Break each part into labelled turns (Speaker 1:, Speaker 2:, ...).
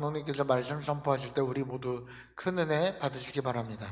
Speaker 1: 장로님께서 말씀 선포하실 때 우리 모두 큰 은혜 받으시기 바랍니다.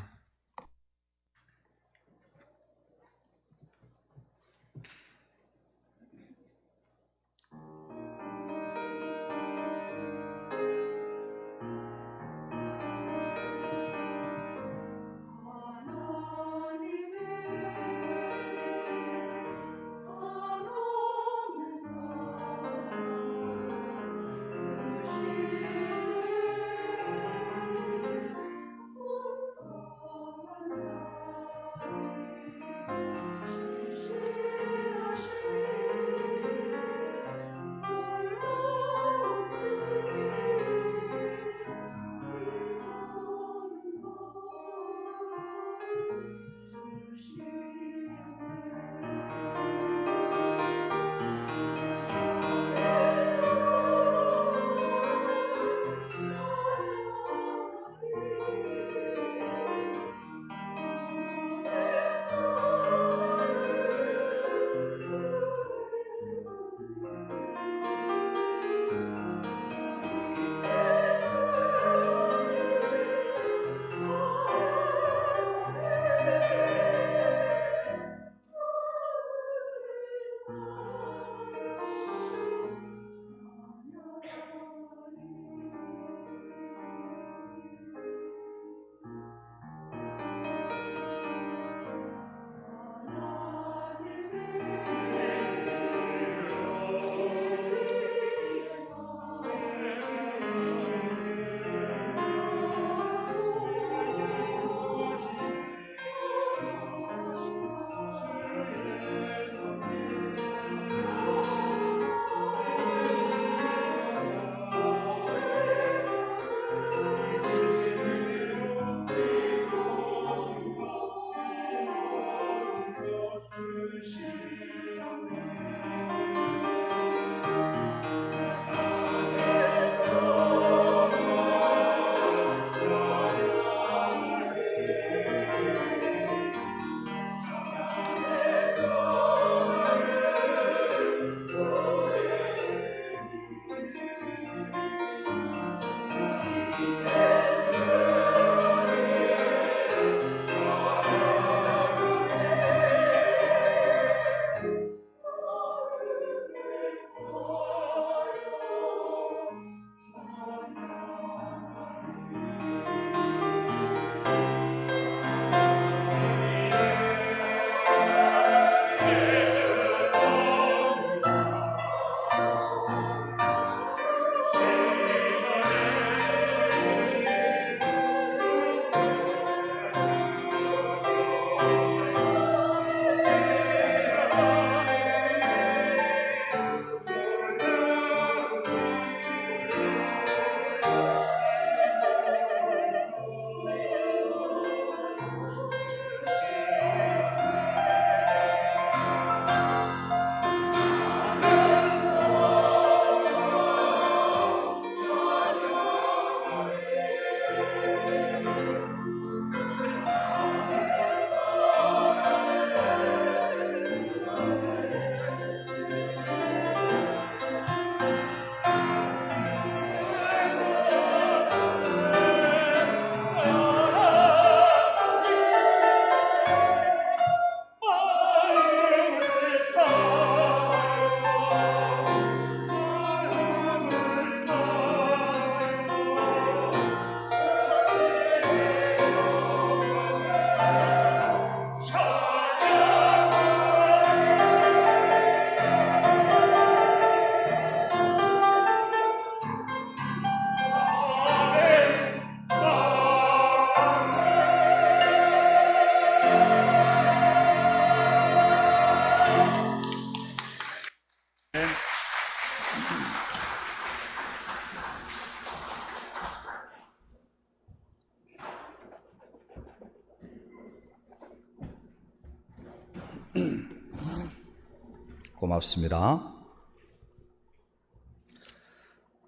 Speaker 2: 고맙습니다.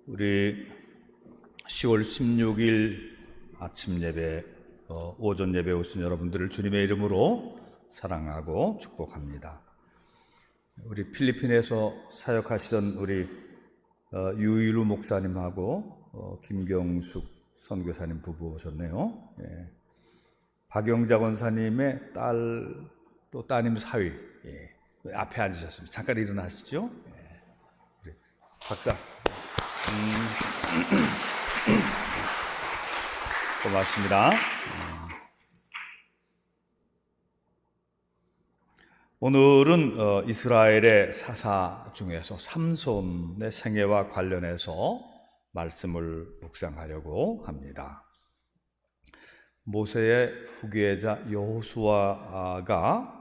Speaker 2: 우리 10월 16일 아침 예배, 오전 예배 오신 여러분들을 주님의 이름으로 사랑하고 축복합니다. 우리 필리핀에서 사역하시던 우리 유일우 목사님하고 김경숙 선교사님 부부 오셨네요. 예. 박영자 권사님의 딸, 또 따님 사위, 예. 앞에 앉으셨습니다. 잠깐 일어나시죠. 예. 우리 박사. 고맙습니다. 오늘은 이스라엘의 사사 중에서 삼손의 생애와 관련해서 말씀을 묵상하려고 합니다. 모세의 후계자 여호수아가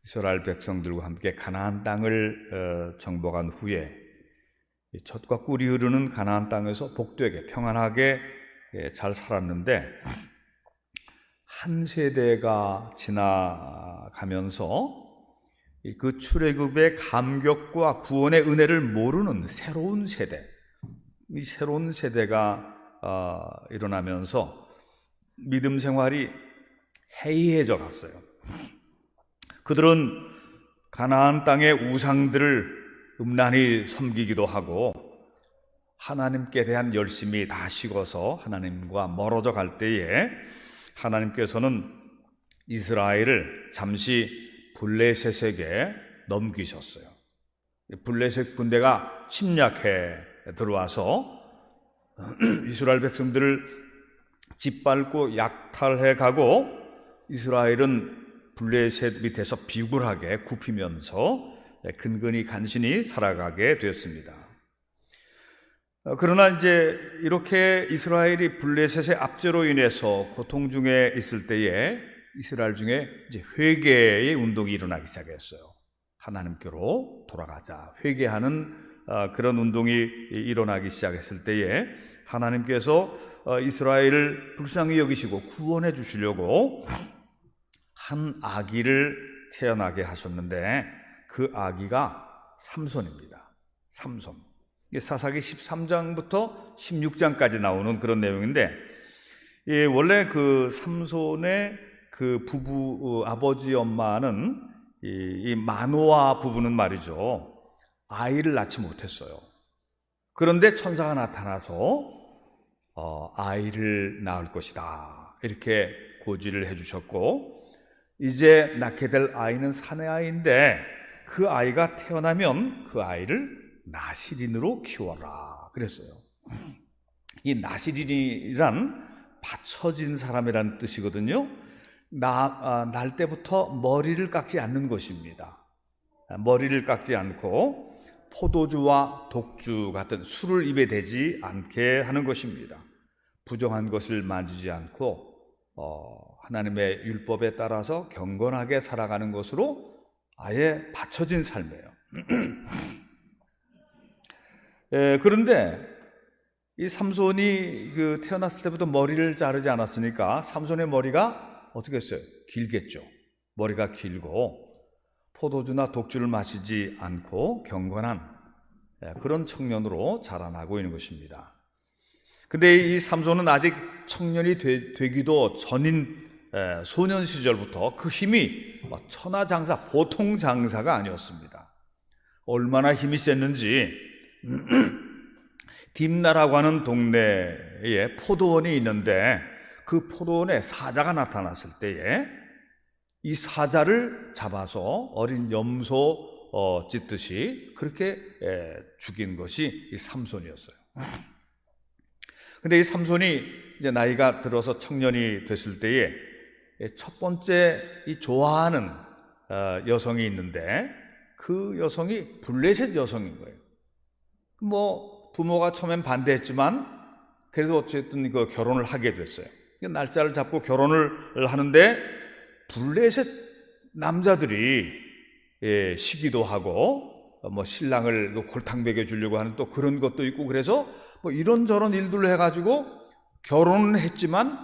Speaker 2: 이스라엘 백성들과 함께 가나안 땅을 정복한 후에 젖과 꿀이 흐르는 가나안 땅에서 복되게 평안하게 잘 살았는데, 한 세대가 지나가면서 그 출애굽의 감격과 구원의 은혜를 모르는 새로운 세대, 이 새로운 세대가 일어나면서 믿음 생활이 해이해져 갔어요. 그들은 가나안 땅의 우상들을 음란히 섬기기도 하고 하나님께 대한 열심이 다 식어서 하나님과 멀어져 갈 때에 하나님께서는 이스라엘을 잠시 블레셋에게 넘기셨어요. 블레셋 군대가 침략해 들어와서 이스라엘 백성들을 짓밟고 약탈해 가고, 이스라엘은 블레셋 밑에서 비굴하게 굽히면서 근근히 간신히 살아가게 되었습니다. 그러나 이제 이렇게 이스라엘이 블레셋의 압제로 인해서 고통 중에 있을 때에 이스라엘 중에 이제 회개의 운동이 일어나기 시작했어요. 하나님께로 돌아가자, 회개하는 그런 운동이 일어나기 시작했을 때에 하나님께서 이스라엘을 불쌍히 여기시고 구원해 주시려고 한 아기를 태어나게 하셨는데, 그 아기가 삼손입니다. 삼손. 사사기 13장부터 16장까지 나오는 그런 내용인데, 원래 그 삼손의 그 부부, 아버지 엄마는 이 마노아 부부는 말이죠, 아이를 낳지 못했어요. 그런데 천사가 나타나서 아이를 낳을 것이다, 이렇게 고지를 해주셨고, 이제 낳게 될 아이는 사내 아이인데 그 아이가 태어나면 그 아이를 나시린으로 키워라 그랬어요. 이 나시린이란 받쳐진 사람이라는 뜻이거든요. 날 때부터 머리를 깎지 않는 것입니다. 머리를 깎지 않고 포도주와 독주 같은 술을 입에 대지 않게 하는 것입니다. 부정한 것을 만지지 않고 하나님의 율법에 따라서 경건하게 살아가는 것으로 아예 받쳐진 삶이에요. 그런데 이 삼손이 태어났을 때부터 머리를 자르지 않았으니까 삼손의 머리가 어떻게 했어요? 길겠죠. 머리가 길고 포도주나 독주를 마시지 않고 경건한 그런 청년으로 자라나고 있는 것입니다. 근데 이 삼손은 아직 청년이 되기도 전인 소년 시절부터 그 힘이 천하장사, 보통 장사가 아니었습니다. 얼마나 힘이 셌는지 딥나라고 하는 동네에 포도원이 있는데, 그 포도원에 사자가 나타났을 때에 이 사자를 잡아서 어린 염소 찢듯이 그렇게 죽인 것이 이 삼손이었어요. 근데 이 삼손이 이제 나이가 들어서 청년이 됐을 때에 첫 번째 이 좋아하는 여성이 있는데, 그 여성이 블레셋 여성인 거예요. 부모가 처음엔 반대했지만 그래서 어쨌든 그 결혼을 하게 됐어요. 날짜를 잡고 결혼을 하는데 블레셋 남자들이 시기도 하고 신랑을 골탕 먹여 주려고 하는 또 그런 것도 있고, 그래서 이런저런 일들을 해가지고 결혼은 했지만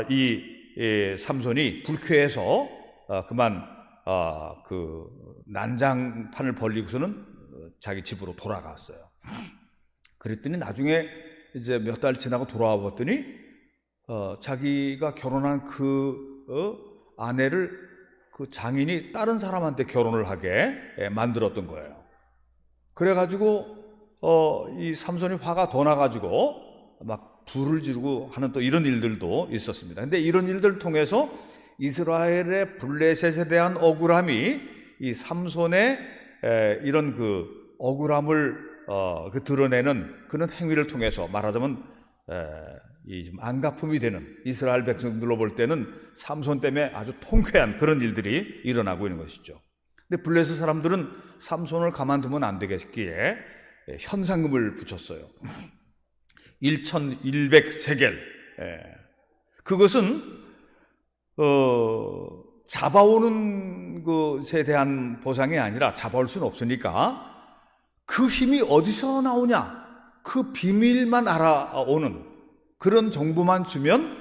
Speaker 2: 이 삼손이 불쾌해서 그만 그 난장판을 벌리고서는 자기 집으로 돌아갔어요. 그랬더니 나중에 이제 몇 달 지나고 돌아와 봤더니 자기가 결혼한 아내를 그 장인이 다른 사람한테 결혼을 하게 만들었던 거예요. 그래가지고 이 삼손이 화가 더 나가지고 막 불을 지르고 하는 또 이런 일들도 있었습니다. 근데 이런 일들을 통해서 이스라엘의 블레셋에 대한 억울함이 이 삼손의 이런 그 억울함을 그 드러내는 그런 행위를 통해서 말하자면 이 좀 안갚음이 되는, 이스라엘 백성들로 볼 때는 삼손 때문에 아주 통쾌한 그런 일들이 일어나고 있는 것이죠. 근데 블레셋 사람들은 삼손을 가만두면 안 되겠기에 현상금을 붙였어요. 1100세겔. 그것은 잡아오는 것에 대한 보상이 아니라 잡아올 수는 없으니까 그 힘이 어디서 나오냐, 그 비밀만 알아오는 그런 정보만 주면,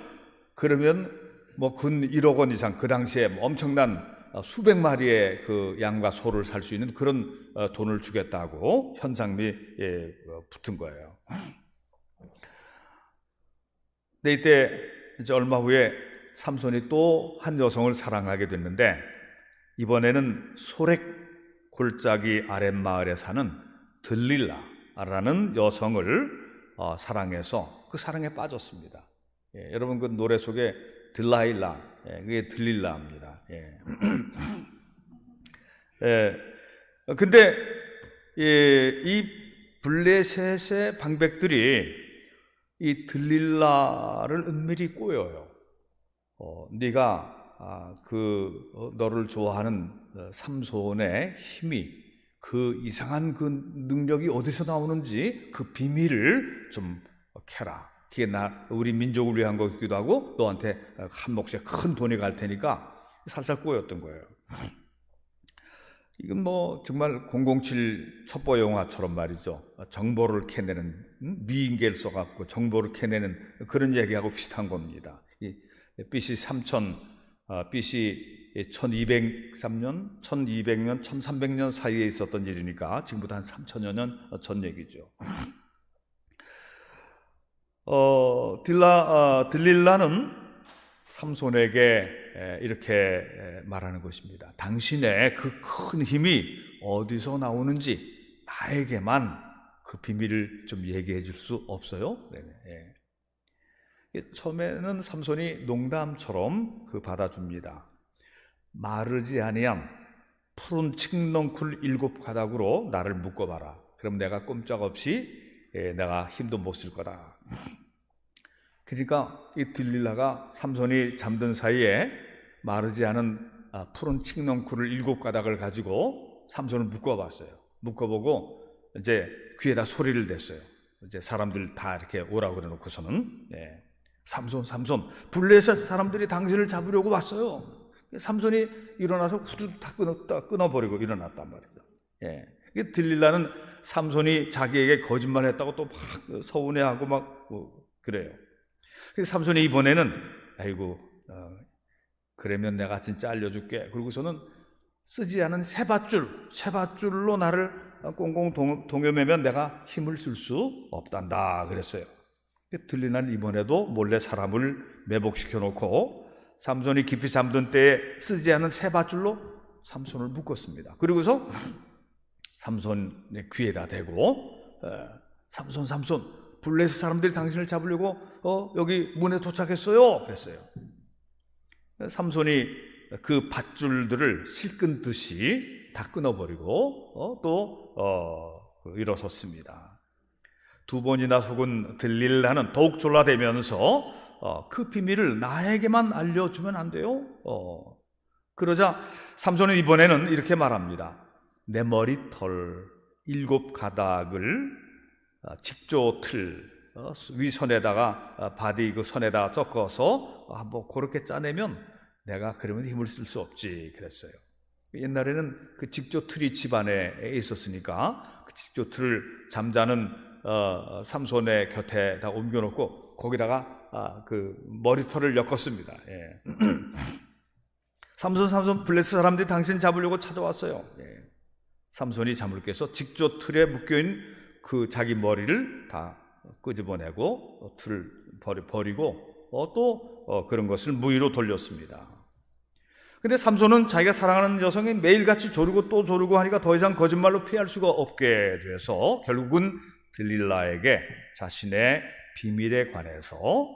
Speaker 2: 그러면 뭐 근 1억 원 이상, 그 당시에 엄청난 수백 마리의 그 양과 소를 살 수 있는 그런 돈을 주겠다고 현상금이 붙은 거예요. 근데 이때 이제 얼마 후에 삼손이 또 한 여성을 사랑하게 됐는데, 이번에는 소렉 골짜기 아랫마을에 사는 들릴라라는 여성을 사랑해서 그 사랑에 빠졌습니다. 여러분 그 노래 속에 들라일라, 그게 들릴라입니다. 근데 이 블레셋의 방백들이 이 들릴라를 은밀히 꼬여요. 네가 너를 좋아하는 삼손의 힘이, 그 이상한 그 능력이 어디서 나오는지 그 비밀을 좀 캐라. 그게 우리 민족을 위한 거기도 하고 너한테 한 몫의 큰 돈이 갈 테니까 살살 꼬였던 거예요. 이건 뭐 정말 007 첩보 영화처럼 말이죠. 정보를 캐내는, 미인계를 써갖고 정보를 캐내는 그런 얘기하고 비슷한 겁니다. BC 3000, BC 1203년, 1200년, 1300년 사이에 있었던 일이니까 지금부터 한 3000여 년 전 얘기죠. 들릴라는 삼손에게 이렇게 말하는 것입니다. 당신의 그 큰 힘이 어디서 나오는지 나에게만 그 비밀을 좀 얘기해 줄 수 없어요? 처음에는 삼손이 농담처럼 받아줍니다. 마르지 아니함 푸른 칡넝쿨 7가닥으로 나를 묶어봐라. 그럼 내가 꼼짝없이 내가 힘도 못 쓸 거다. 그러니까 이 들릴라가 삼손이 잠든 사이에 마르지 않은 푸른 칡넝쿨을 7가닥을 가지고 삼손을 묶어봤어요. 묶어보고 이제 귀에다 소리를 댔어요. 이제 사람들 다 이렇게 오라고 그래놓고서는 삼손, 블레셋 사람들이 당신을 잡으려고 왔어요. 삼손이 일어나서 후드 다 끊어버리고 일어났단 말이죠. 들릴라는 삼손이 자기에게 거짓말했다고 또 막 서운해하고 막 그래요. 그래서 삼손이 이번에는 아이고 그러면 내가 진짜 알려줄게. 그러고서는 쓰지 않은 세밧줄로 나를 꽁꽁 동여매면 내가 힘을 쓸 수 없단다 그랬어요. 들릴라는 이번에도 몰래 사람을 매복시켜 놓고 삼손이 깊이 잠든 때에 쓰지 않은 세밧줄로 삼손을 묶었습니다. 그리고서 삼손의 귀에다 대고 삼손 블레셋 사람들이 당신을 잡으려고 여기 문에 도착했어요 그랬어요. 삼손이 그 밧줄들을 실끈듯이 다 끊어버리고 또 일어섰습니다. 2번이나 속은 들릴라는 더욱 졸라대면서 그 비밀을 나에게만 알려주면 안 돼요? 그러자 삼손은 이번에는 이렇게 말합니다. 내 머리털 7가닥을 직조틀 위선에다가 바디 그 선에다 섞어서 뭐 그렇게 짜내면 내가 그러면 힘을 쓸 수 없지 그랬어요. 옛날에는 그 직조틀이 집안에 있었으니까 그 직조틀을 잠자는 삼손의 곁에다 옮겨놓고 거기다가 그 머리털을 엮었습니다. 삼손 블레셋 사람들이 당신 잡으려고 찾아왔어요. 삼손이 잠을 깨서 직조틀에 묶여있는 그 자기 머리를 다 끄집어내고 틀을 버리고 또 그런 것을 무위로 돌렸습니다. 근데 삼손은 자기가 사랑하는 여성이 매일같이 조르고 또 조르고 하니까 더 이상 거짓말로 피할 수가 없게 돼서 결국은 들릴라에게 자신의 비밀에 관해서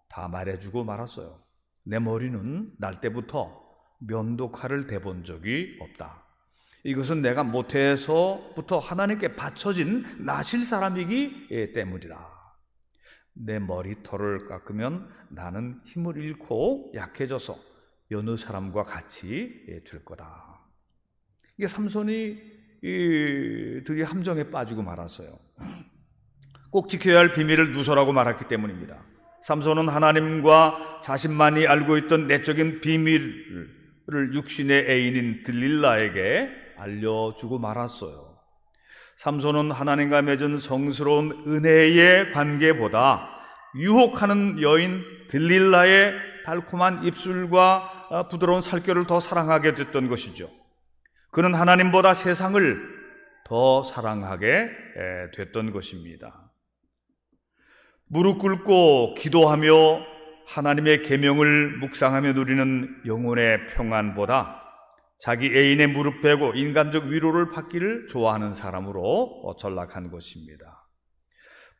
Speaker 2: 다 말해주고 말았어요. 내 머리는 날 때부터 면도칼을 대본 적이 없다. 이것은 내가 모태에서부터 하나님께 바쳐진 나실 사람이기 때문이다. 내 머리털을 깎으면 나는 힘을 잃고 약해져서 여느 사람과 같이 될 거다. 이게 삼손이 들이 함정에 빠지고 말았어요. 꼭 지켜야 할 비밀을 누설하고 말았기 때문입니다. 삼손은 하나님과 자신만이 알고 있던 내적인 비밀을 육신의 애인인 들릴라에게 알려주고 말았어요. 삼손은 하나님과 맺은 성스러운 은혜의 관계보다 유혹하는 여인 들릴라의 달콤한 입술과 부드러운 살결을 더 사랑하게 됐던 것이죠. 그는 하나님보다 세상을 더 사랑하게 됐던 것입니다. 무릎 꿇고 기도하며 하나님의 계명을 묵상하며 누리는 영혼의 평안보다 자기 애인의 무릎 베고 인간적 위로를 받기를 좋아하는 사람으로 전락한 것입니다.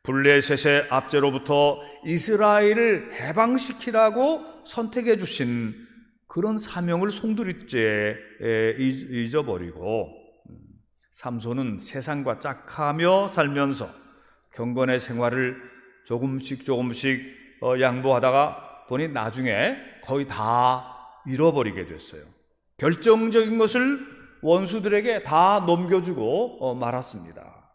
Speaker 2: 블레셋의 압제로부터 이스라엘을 해방시키라고 선택해 주신 그런 사명을 송두리째 잊어버리고 삼손은 세상과 짝하며 살면서 경건의 생활을 조금씩 양보하다가 보니 나중에 거의 다 잃어버리게 됐어요. 결정적인 것을 원수들에게 다 넘겨주고 말았습니다.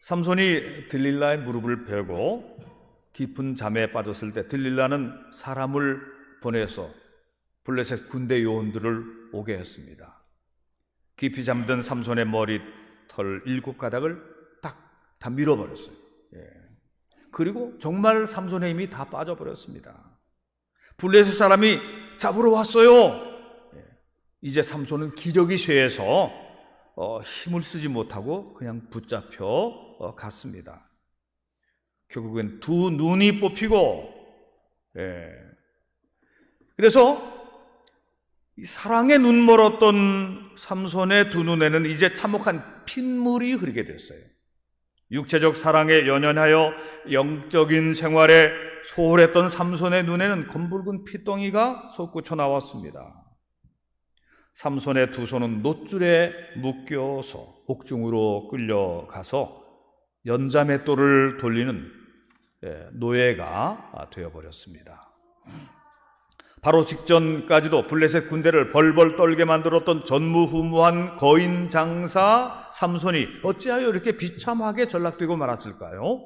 Speaker 2: 삼손이 들릴라의 무릎을 베고 깊은 잠에 빠졌을 때 들릴라는 사람을 보내서 블레셋 군대 요원들을 오게 했습니다. 깊이 잠든 삼손의 머리털 7가닥을 딱 다 밀어버렸어요. 그리고 정말 삼손의 힘이 다 빠져버렸습니다. 블레셋 사람이 잡으러 왔어요. 이제 삼손은 기력이 쇠해서 힘을 쓰지 못하고 그냥 붙잡혀 갔습니다. 결국엔 두 눈이 뽑히고, 그래서 사랑에 눈멀었던 삼손의 두 눈에는 이제 참혹한 핏물이 흐르게 됐어요. 육체적 사랑에 연연하여 영적인 생활에 소홀했던 삼손의 눈에는 검붉은 핏덩이가 솟구쳐 나왔습니다. 삼손의 두 손은 놋줄에 묶여서 옥중으로 끌려가서 연자맷돌을 돌리는 노예가 되어버렸습니다. 바로 직전까지도 블레셋 군대를 벌벌 떨게 만들었던 전무후무한 거인 장사 삼손이 어찌하여 이렇게 비참하게 전락되고 말았을까요?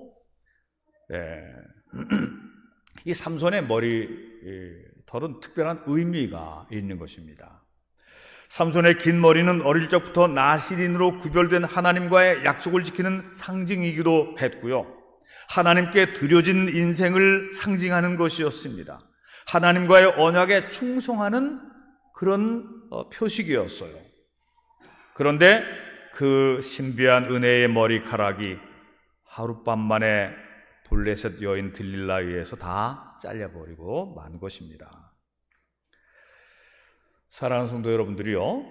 Speaker 2: 이 삼손의 머리털은 특별한 의미가 있는 것입니다. 삼손의 긴 머리는 어릴 적부터 나실인으로 구별된 하나님과의 약속을 지키는 상징이기도 했고요. 하나님께 드려진 인생을 상징하는 것이었습니다. 하나님과의 언약에 충성하는 그런 표식이었어요. 그런데 그 신비한 은혜의 머리카락이 하룻밤 만에 블레셋 여인 들릴라에 의해서 다 잘려버리고 만 것입니다. 사랑하는 성도 여러분들이요,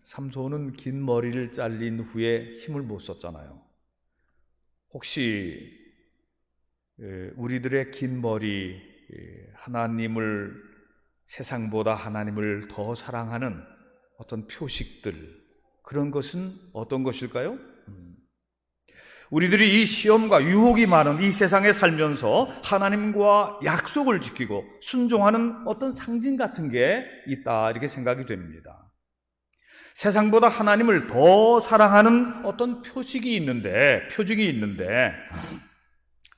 Speaker 2: 삼손은 긴 머리를 잘린 후에 힘을 못 썼잖아요. 혹시 우리들의 긴 머리, 하나님을, 세상보다 하나님을 더 사랑하는 어떤 표식들, 그런 것은 어떤 것일까요? 우리들이 이 시험과 유혹이 많은 이 세상에 살면서 하나님과 약속을 지키고 순종하는 어떤 상징 같은 게 있다, 이렇게 생각이 됩니다. 세상보다 하나님을 더 사랑하는 어떤 표식이 있는데, 표징이 있는데,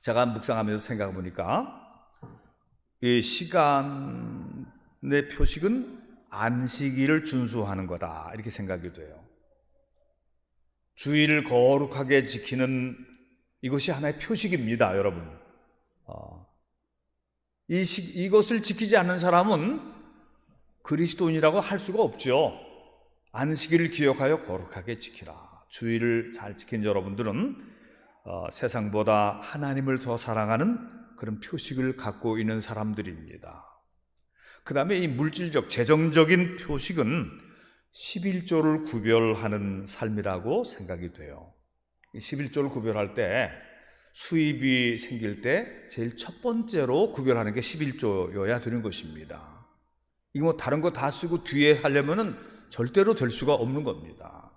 Speaker 2: 제가 묵상하면서 생각해 보니까 이 시간의 표식은 안식일을 준수하는 거다, 이렇게 생각이 돼요. 주일을 거룩하게 지키는 이것이 하나의 표식입니다, 여러분. 이것을 지키지 않는 사람은 그리스도인이라고 할 수가 없죠. 안식일을 기억하여 거룩하게 지키라. 주일을 잘 지킨 여러분들은 세상보다 하나님을 더 사랑하는 그런 표식을 갖고 있는 사람들입니다. 그 다음에 이 물질적, 재정적인 표식은 11조를 구별하는 삶이라고 생각이 돼요. 11조를 구별할 때 수입이 생길 때 제일 첫 번째로 구별하는 게 11조여야 되는 것입니다. 이거 뭐 다른 거 다 쓰고 뒤에 하려면은 절대로 될 수가 없는 겁니다.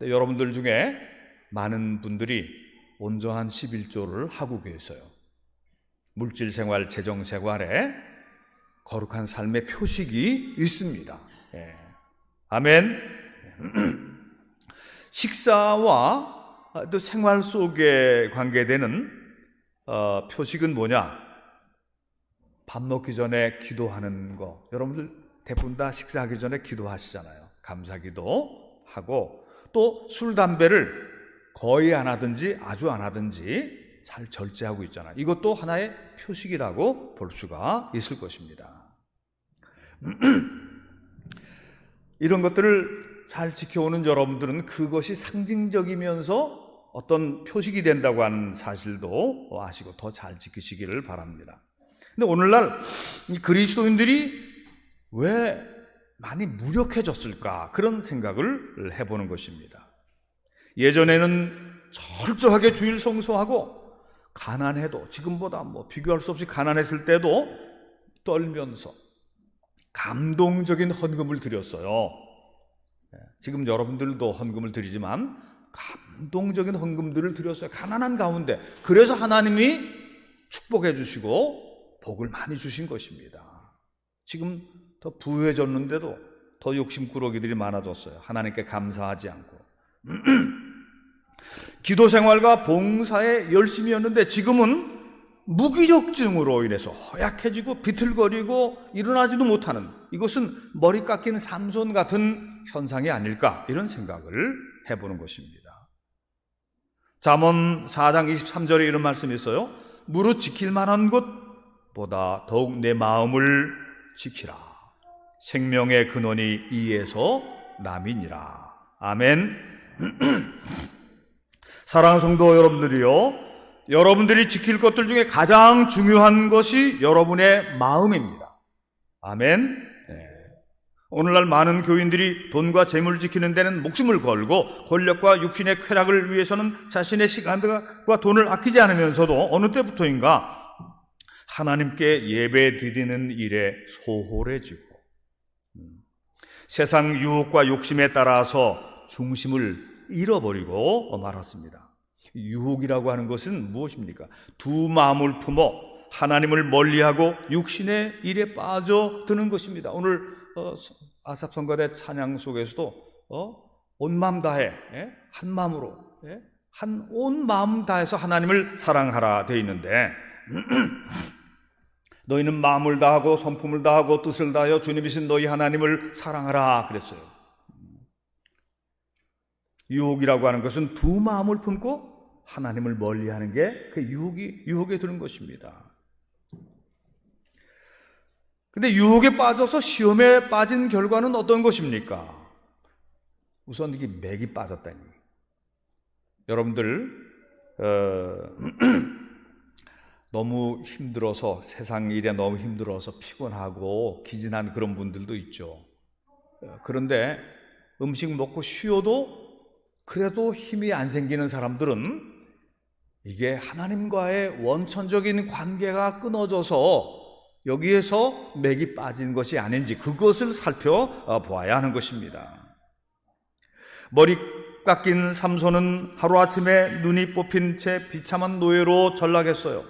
Speaker 2: 여러분들 중에 많은 분들이 온전한 11조를 하고 계세요. 물질 생활, 재정 생활에 거룩한 삶의 표식이 있습니다. 예. 아멘. 식사와 또 생활 속에 관계되는 표식은 뭐냐? 밥 먹기 전에 기도하는 거. 여러분들 대부분 다 식사하기 전에 기도하시잖아요. 감사기도 하고, 또 술, 담배를 거의 안 하든지 아주 안 하든지 잘 절제하고 있잖아요. 이것도 하나의 표식이라고 볼 수가 있을 것입니다. 이런 것들을 잘 지켜오는 여러분들은 그것이 상징적이면서 어떤 표식이 된다고 하는 사실도 아시고 더 잘 지키시기를 바랍니다. 근데 오늘날 이 그리스도인들이 왜 많이 무력해졌을까? 그런 생각을 해보는 것입니다. 예전에는 철저하게 주일 성수하고 가난해도, 지금보다 비교할 수 없이 가난했을 때도 떨면서 감동적인 헌금을 드렸어요. 지금 여러분들도 헌금을 드리지만 감동적인 헌금들을 드렸어요. 가난한 가운데. 그래서 하나님이 축복해 주시고 복을 많이 주신 것입니다. 지금 더 부유해졌는데도 더 욕심꾸러기들이 많아졌어요. 하나님께 감사하지 않고. 기도 생활과 봉사에 열심이었는데 지금은 무기력증으로 인해서 허약해지고 비틀거리고 일어나지도 못하는, 이것은 머리 깎인 삼손 같은 현상이 아닐까, 이런 생각을 해보는 것입니다. 잠언 4장 23절에 이런 말씀이 있어요. 무릇 지킬 만한 것보다 더욱 내 마음을 지키라. 생명의 근원이 이에서 남이니라. 아멘. 사랑하는 성도 여러분들이요, 여러분들이 지킬 것들 중에 가장 중요한 것이 여러분의 마음입니다. 아멘. 네. 오늘날 많은 교인들이 돈과 재물을 지키는 데는 목숨을 걸고 권력과 육신의 쾌락을 위해서는 자신의 시간과 돈을 아끼지 않으면서도 어느 때부터인가 하나님께 예배 드리는 일에 소홀해지고 세상 유혹과 욕심에 따라서 중심을 잃어버리고 말았습니다. 유혹이라고 하는 것은 무엇입니까? 두 마음을 품어 하나님을 멀리하고 육신의 일에 빠져드는 것입니다. 오늘 아삽 선거대 찬양 속에서도 온 마음 다해, 한 마음으로, 온 마음 다해서 하나님을 사랑하라 되어 있는데 너희는 마음을 다하고 성품을 다하고 뜻을 다하여 주님이신 너희 하나님을 사랑하라 그랬어요. 유혹이라고 하는 것은 두 마음을 품고 하나님을 멀리하는 게 그 유혹에 드는 것입니다. 근데 유혹에 빠져서 시험에 빠진 결과는 어떤 것입니까? 우선 이게 맥이 빠졌다니. 여러분들 너무 힘들어서, 세상 일에 너무 힘들어서 피곤하고 기진한 그런 분들도 있죠. 그런데 음식 먹고 쉬어도 그래도 힘이 안 생기는 사람들은 이게 하나님과의 원천적인 관계가 끊어져서 여기에서 맥이 빠진 것이 아닌지 그것을 살펴보아야 하는 것입니다. 머리 깎인 삼손은 하루아침에 눈이 뽑힌 채 비참한 노예로 전락했어요.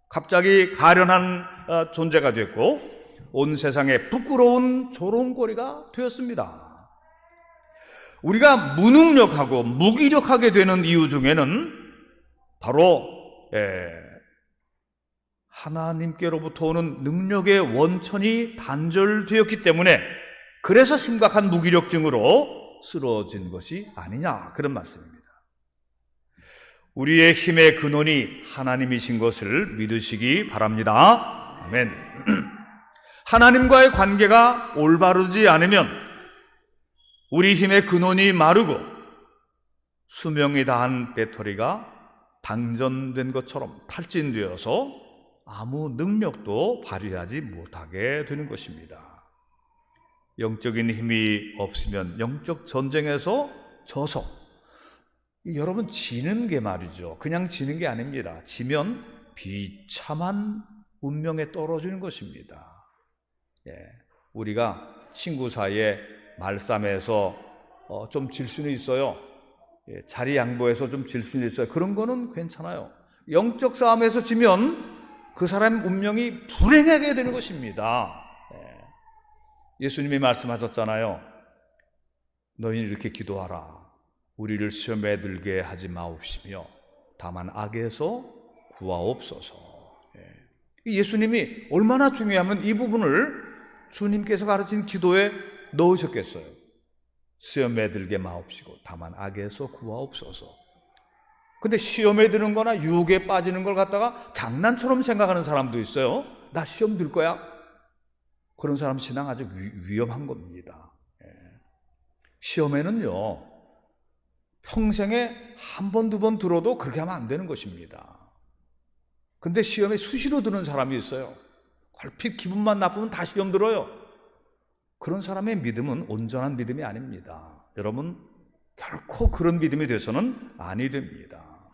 Speaker 2: 갑자기 가련한 존재가 됐고 온 세상에 부끄러운 조롱거리가 되었습니다. 우리가 무능력하고 무기력하게 되는 이유 중에는 바로 하나님께로부터 오는 능력의 원천이 단절되었기 때문에, 그래서 심각한 무기력증으로 쓰러진 것이 아니냐, 그런 말씀입니다. 우리의 힘의 근원이 하나님이신 것을 믿으시기 바랍니다. 아멘. 하나님과의 관계가 올바르지 않으면 우리 힘의 근원이 마르고 수명이 다한 배터리가 방전된 것처럼 탈진되어서 아무 능력도 발휘하지 못하게 되는 것입니다. 영적인 힘이 없으면 영적 전쟁에서 져서 여러분, 지는 게 말이죠. 그냥 지는 게 아닙니다. 지면 비참한 운명에 떨어지는 것입니다. 우리가 친구 사이에 말싸움에서 좀 질 수는 있어요. 자리 양보해서 좀 질 수는 있어요. 그런 거는 괜찮아요. 영적 싸움에서 지면 그 사람 운명이 불행하게 되는 것입니다. 예수님이 말씀하셨잖아요. 너희는 이렇게 기도하라. 우리를 시험에 들게 하지 마옵시며 다만 악에서 구하옵소서. 예수님이 얼마나 중요하면 이 부분을 주님께서 가르친 기도에 넣으셨겠어요. 시험에 들게 마옵시고 다만 악에서 구하옵소서. 근데 시험에 드는 거나 유혹에 빠지는 걸 갖다가 장난처럼 생각하는 사람도 있어요. 나 시험 들 거야? 그런 사람 신앙 아주 위험한 겁니다. 시험에는요, 평생에 한 번, 두 번 들어도 그렇게 하면 안 되는 것입니다. 근데 시험에 수시로 드는 사람이 있어요. 얼핏 기분만 나쁘면 다 시험 들어요. 그런 사람의 믿음은 온전한 믿음이 아닙니다. 여러분, 결코 그런 믿음이 돼서는 아니 됩니다.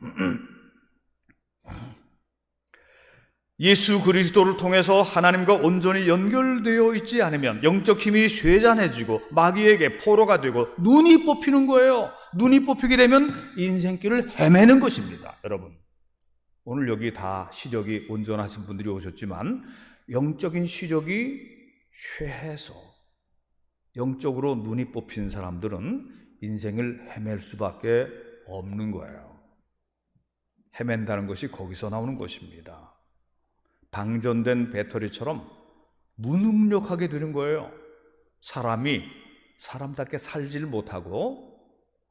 Speaker 2: 예수 그리스도를 통해서 하나님과 온전히 연결되어 있지 않으면 영적 힘이 쇠잔해지고 마귀에게 포로가 되고 눈이 뽑히는 거예요. 눈이 뽑히게 되면 인생길을 헤매는 것입니다. 여러분, 오늘 여기 다 시력이 온전하신 분들이 오셨지만 영적인 시력이 쇠해서 영적으로 눈이 뽑힌 사람들은 인생을 헤맬 수밖에 없는 거예요. 헤맨다는 것이 거기서 나오는 것입니다. 방전된 배터리처럼 무능력하게 되는 거예요. 사람이 사람답게 살지를 못하고,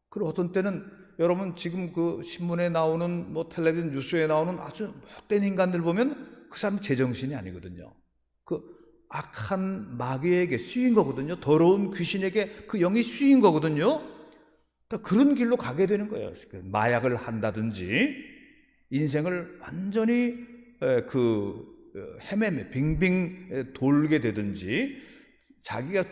Speaker 2: 그리고 어떤 때는 여러분 지금 그 신문에 나오는 텔레비전 뉴스에 나오는 아주 못된 인간들 보면 그 사람 제정신이 아니거든요. 그 악한 마귀에게 씌인 거거든요. 더러운 귀신에게 그 영이 씌인 거거든요. 그런 길로 가게 되는 거예요. 마약을 한다든지 인생을 완전히 헤매며 빙빙 돌게 되든지 자기가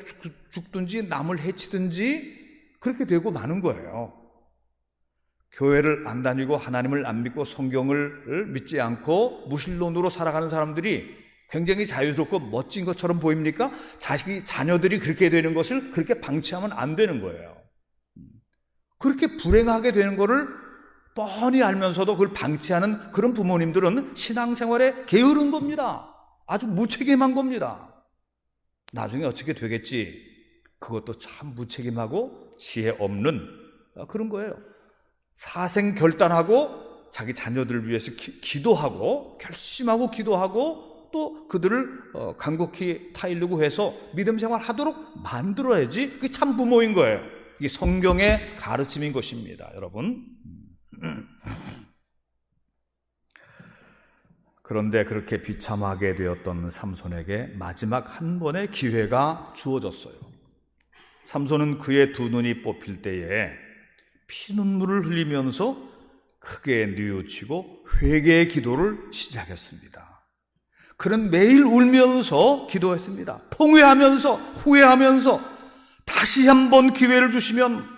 Speaker 2: 죽든지 남을 해치든지 그렇게 되고 마는 거예요. 교회를 안 다니고 하나님을 안 믿고 성경을 믿지 않고 무신론으로 살아가는 사람들이 굉장히 자유롭고 멋진 것처럼 보입니까? 자녀들이 그렇게 되는 것을 그렇게 방치하면 안 되는 거예요. 그렇게 불행하게 되는 거를 뻔히 알면서도 그걸 방치하는 그런 부모님들은 신앙생활에 게으른 겁니다. 아주 무책임한 겁니다. 나중에 어떻게 되겠지? 그것도 참 무책임하고 지혜 없는 그런 거예요. 사생 결단하고 자기 자녀들을 위해서 기도하고 결심하고 기도하고 또 그들을 간곡히 타이르고 해서 믿음 생활 하도록 만들어야지 그게 참 부모인 거예요. 이게 성경의 가르침인 것입니다, 여러분. 그런데 그렇게 비참하게 되었던 삼손에게 마지막 한 번의 기회가 주어졌어요. 삼손은 그의 두 눈이 뽑힐 때에 피눈물을 흘리면서 크게 뉘우치고 회개의 기도를 시작했습니다. 그는 매일 울면서 기도했습니다. 통회하면서 후회하면서 다시 한번 기회를 주시면,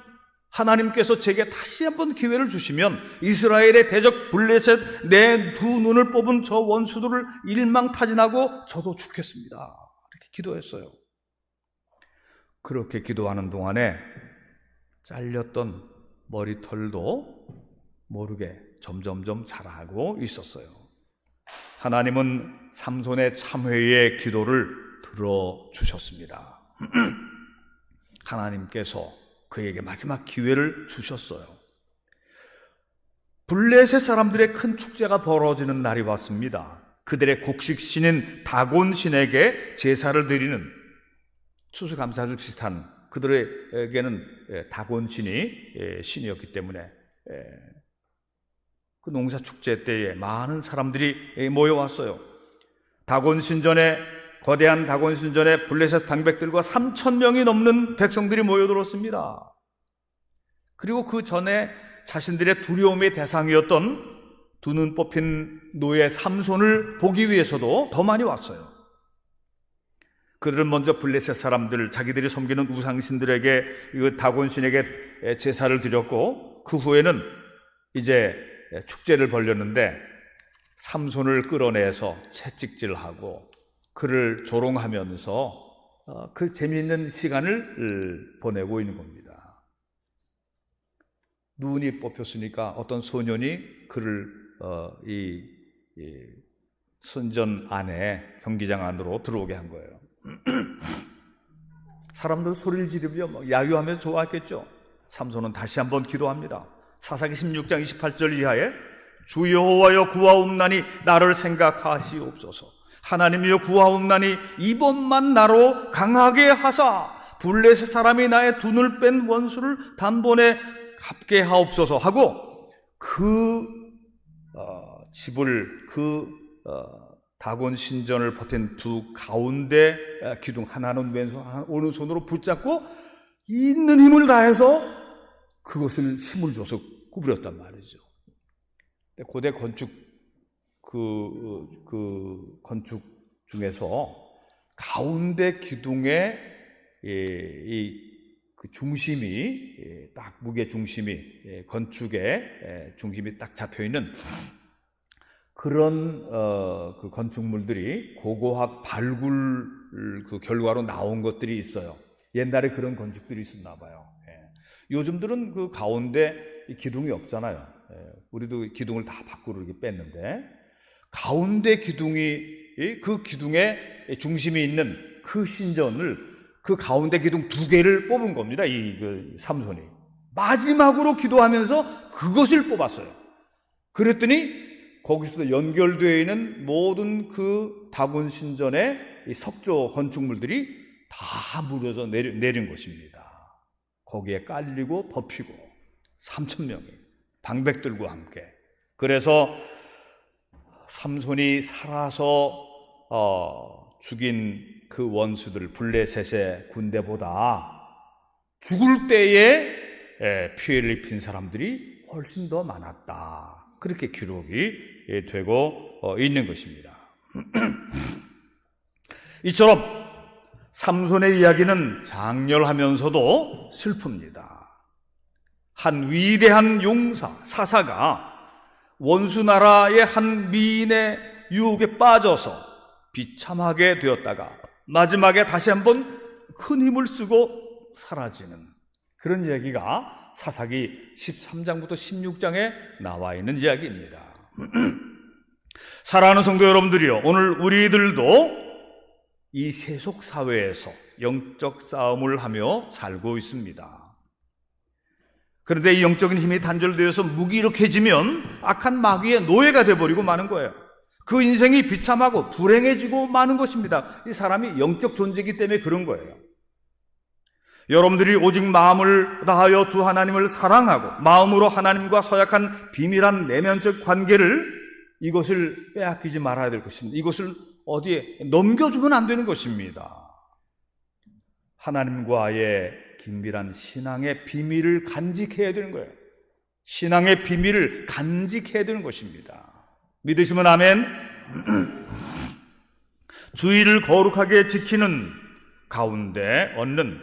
Speaker 2: 하나님께서 제게 다시 한번 기회를 주시면 이스라엘의 대적 블레셋 내 두 눈을 뽑은 저 원수들을 일망타진하고 저도 죽겠습니다. 이렇게 기도했어요. 그렇게 기도하는 동안에 잘렸던 머리털도 모르게 점점점 자라고 있었어요. 하나님은 삼손의 참회의 기도를 들어주셨습니다. 하나님께서 그에게 마지막 기회를 주셨어요. 블레셋 사람들의 큰 축제가 벌어지는 날이 왔습니다. 그들의 곡식신인 다곤신에게 제사를 드리는 추수감사절 비슷한, 그들에게는 다곤신이 신이었기 때문에 그 농사 축제 때에 많은 사람들이 모여왔어요. 거대한 다곤신전에 블레셋 방백들과 3,000명이 넘는 백성들이 모여들었습니다. 그리고 그 전에 자신들의 두려움의 대상이었던 두 눈 뽑힌 노예 삼손을 보기 위해서도 더 많이 왔어요. 그들은 먼저 블레셋 사람들, 자기들이 섬기는 우상신들에게, 다곤신에게 제사를 드렸고, 그 후에는 이제 축제를 벌였는데 삼손을 끌어내서 채찍질하고 그를 조롱하면서 그 재미있는 시간을 보내고 있는 겁니다. 눈이 뽑혔으니까 어떤 소년이 그를 이 선전 안에 경기장 안으로 들어오게 한 거예요. 사람들 소리를 지르며 야유하면서 좋아했겠죠. 삼손은 다시 한번 기도합니다. 사사기 16장 28절 이하에 주 여호와여 구하옵나니 나를 생각하시옵소서. 하나님이여 구하옵나니 이번만 나로 강하게 하사 블레셋 사람이 나의 둔을 뺀 원수를 단번에 갚게 하옵소서 하고 그 집을 다곤 신전을 버틴 두 가운데 기둥 하나는 왼손 하나는 오른손으로 붙잡고 있는 힘을 다해서 그것을 힘을 줘서 구부렸단 말이죠. 고대 건축 그 건축 중에서 가운데 기둥의 그 중심이 딱 무게 중심이 건축의 중심이 딱 잡혀 있는 그런 그 건축물들이 고고학 발굴 그 결과로 나온 것들이 있어요. 옛날에 그런 건축들이 있었나 봐요. 요즘들은 그 가운데 기둥이 없잖아요. 우리도 기둥을 다 밖으로 이렇게 뺐는데 가운데 기둥이 그 기둥의 중심이 있는 그 신전을 그 가운데 기둥 두 개를 뽑은 겁니다. 그 삼손이 마지막으로 기도하면서 그것을 뽑았어요. 그랬더니 거기서 연결되어 있는 모든 그 다곤 신전의 이 석조 건축물들이 다 무너져 내린 것입니다. 거기에 깔리고 덮이고 3,000명이 방백들과 함께. 그래서 삼손이 살아서 죽인 그 원수들 블레셋의 군대보다 죽을 때에 피해를 입힌 사람들이 훨씬 더 많았다. 그렇게 기록이 되고 있는 것입니다. 이처럼 삼손의 이야기는 장렬하면서도 슬픕니다. 한 위대한 용사, 사사가 원수 나라의 한 미인의 유혹에 빠져서 비참하게 되었다가 마지막에 다시 한번 큰 힘을 쓰고 사라지는 그런 이야기가 사사기 13장부터 16장에 나와 있는 이야기입니다. 사랑하는 성도 여러분들이요, 오늘 우리들도 이 세속 사회에서 영적 싸움을 하며 살고 있습니다. 그런데 이 영적인 힘이 단절되어서 무기력해지면 악한 마귀의 노예가 되어버리고 마는 거예요. 그 인생이 비참하고 불행해지고 마는 것입니다. 이 사람이 영적 존재이기 때문에 그런 거예요. 여러분들이 오직 마음을 다하여 주 하나님을 사랑하고 마음으로 하나님과 서약한 비밀한 내면적 관계를 이것을 빼앗기지 말아야 될 것입니다. 이것을 어디에 넘겨주면 안 되는 것입니다. 하나님과의 긴밀한 신앙의 비밀을 간직해야 되는 거예요. 신앙의 비밀을 간직해야 되는 것입니다. 믿으시면 아멘. 주의를 거룩하게 지키는 가운데 얻는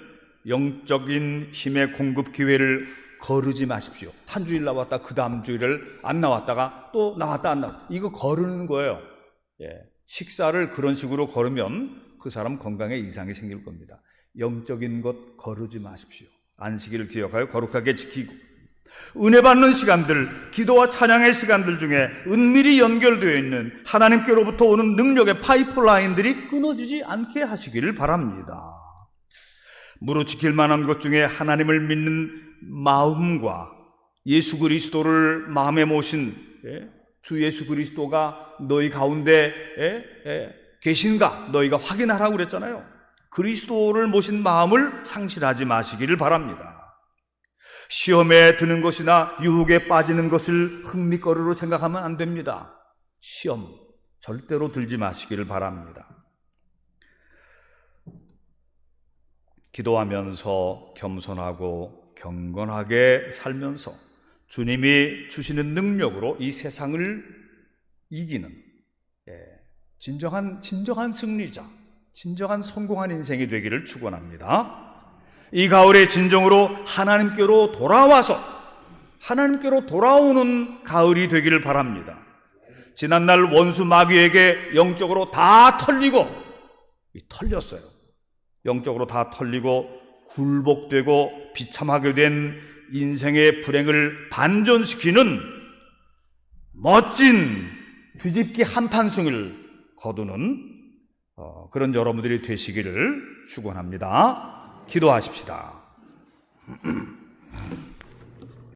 Speaker 2: 영적인 힘의 공급 기회를 거르지 마십시오. 한 주일 나왔다 그 다음 주일을 안 나왔다가 또 나왔다 안 나왔다, 이거 거르는 거예요. 식사를 그런 식으로 거르면 그 사람 건강에 이상이 생길 겁니다. 영적인 것 거르지 마십시오. 안식일을 기억하여 거룩하게 지키고 은혜 받는 시간들, 기도와 찬양의 시간들 중에 은밀히 연결되어 있는 하나님께로부터 오는 능력의 파이프라인들이 끊어지지 않게 하시기를 바랍니다. 무릇 지킬 만한 것 중에 하나님을 믿는 마음과 예수 그리스도를 마음에 모신 주 예수 그리스도가 너희 가운데 계신가 너희가 확인하라고 그랬잖아요. 그리스도를 모신 마음을 상실하지 마시기를 바랍니다. 시험에 드는 것이나 유혹에 빠지는 것을 흥미거리로 생각하면 안 됩니다. 시험 절대로 들지 마시기를 바랍니다. 기도하면서 겸손하고 경건하게 살면서 주님이 주시는 능력으로 이 세상을 이기는 진정한 승리자, 진정한 성공한 인생이 되기를 축원합니다. 이 가을에 진정으로 하나님께로 돌아와서 하나님께로 돌아오는 가을이 되기를 바랍니다. 지난날 원수 마귀에게 영적으로 다 털렸어요. 영적으로 다 털리고 굴복되고 비참하게 된 인생의 불행을 반전시키는 멋진 뒤집기 한판승을 거두는 그런 여러분들이 되시기를 축원합니다. 기도하십시다.